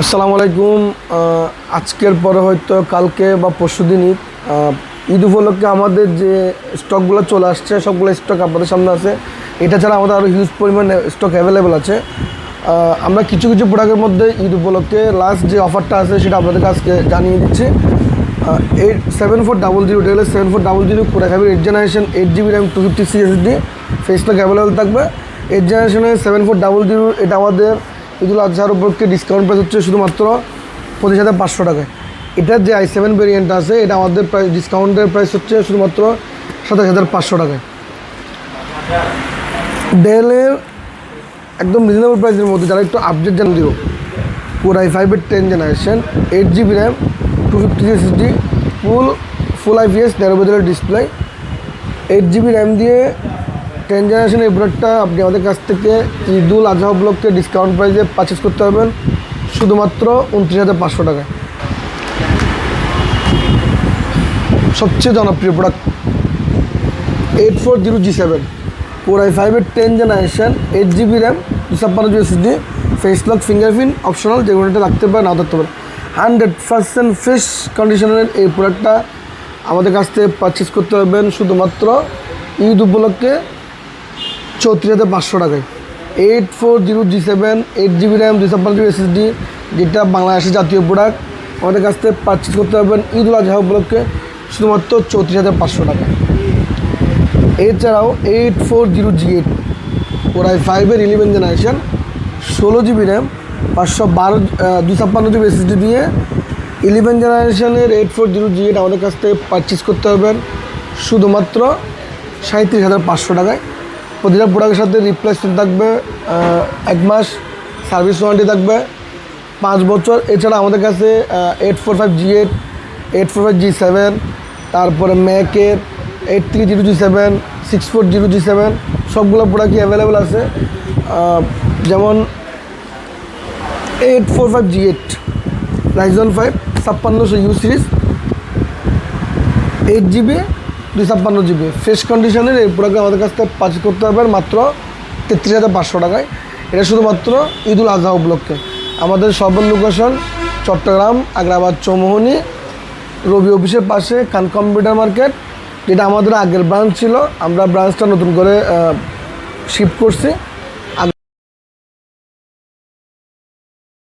আসসালামু আলাইকুম। আজকের পরে হয়তো কালকে বা পরশুদিন ঈদ উপলক্ষে আমাদের যে স্টকগুলো চলে আসছে সবগুলো স্টক আপনাদের সামনে আছে। এটা ছাড়া আমাদের আরও হিউজ পরিমাণে স্টক অ্যাভেলেবেল আছে। আমরা কিছু কিছু প্রোডাক্টের মধ্যে ঈদ উপলক্ষে লাস্ট যে অফারটা আছে সেটা আপনাদেরকে আজকে জানিয়ে দিচ্ছি। 7400 এটা হলে 7400 প্রোডাক্ট হবে 8 generation 8 GB RAM 256 SSD face lock available থাকবে। 8 জেনারেশনের 7400 এটা আমাদের ঈদুল আজহার উপলক্ষে ডিসকাউন্ট প্রাইস হচ্ছে শুধুমাত্র 25,500 টাকায়। এটার যে i7 ভেরিয়েন্ট আছে এটা আমাদের প্রাইস ডিসকাউন্টের প্রাইস হচ্ছে শুধুমাত্র 27,500 টাকায়। ডেলের একদম রিজনেবল প্রাইসের মধ্যে যারা একটু আপডেট জান দিব Core i5 10 generation 8 GB RAM 256 SSD ফুল IPS 13 বছরের ডিসপ্লে 8 GB র্যাম দিয়ে 10 জেনারেশন এই প্রোডাক্টটা আপনি আমাদের কাছ থেকে ঈদুল আজহা উপলক্ষে ডিসকাউন্ট প্রাইসে পারচেস করতে পারবেন শুধুমাত্র 29,500 টাকায়। সবচেয়ে জনপ্রিয় product 8400G7 Core i5 10 generation 8 GB RAM 256 SSD face lock fingerprint optional, যেগুলো এটা রাখতে পারে নাও থাকতে পারে। 100% ফ্রেশ কন্ডিশনের এই প্রোডাক্টটা আমাদের কাছ থেকে পারচেস করতে পারবেন শুধুমাত্র ঈদ উপলক্ষে 34,500 টাকায়। 8400G7 8 GB র্যাম 256 SSD যেটা বাংলাদেশের জাতীয় প্রোডাক্ট আমাদের কাছ থেকে পারচেস করতে পারবেন ঈদুল আজহা উপলক্ষে শুধুমাত্র 34,500 টাকা। এছাড়াও 8400G8 Core i5 11 generation 16 GB RAM 256 GB SSD দিয়ে 11 জেনারেশনের 8400G8 আমাদের কাছ থেকে পারচেস করতে পারবেন শুধুমাত্র 37,500 টাকায়। প্রতিটা প্রোডাক্টের সাথে রিপ্লেসমেন্ট থাকবে, 1 মাস সার্ভিস ওয়ারেন্টি থাকবে, 5 বছর। এছাড়া আমাদের কাছে 845G8 845G7 তারপরে ম্যাকের 830G7 640G7 সবগুলো প্রোডাক্টই অ্যাভেলেবেল আছে। যেমন 845G8 Ryzen 5 5600U series 8 GB 256 GB fresh কন্ডিশনের এই প্রোডাক্ট আমাদের কাছ থেকে পারচেস করতে পারবেন মাত্র 33,500 টাকায়। এটা শুধুমাত্র ঈদুল আজহা উপলক্ষে। আমাদের সর্বন লোকেশন চট্টগ্রাম আগ্রাবাদ চৌমোহনী রবি অফিসের পাশে খান কম্পিউটার মার্কেট, যেটা আমাদের আগের ব্রাঞ্চ ছিল। আমরা ব্রাঞ্চটা নতুন করে শিফট করছি।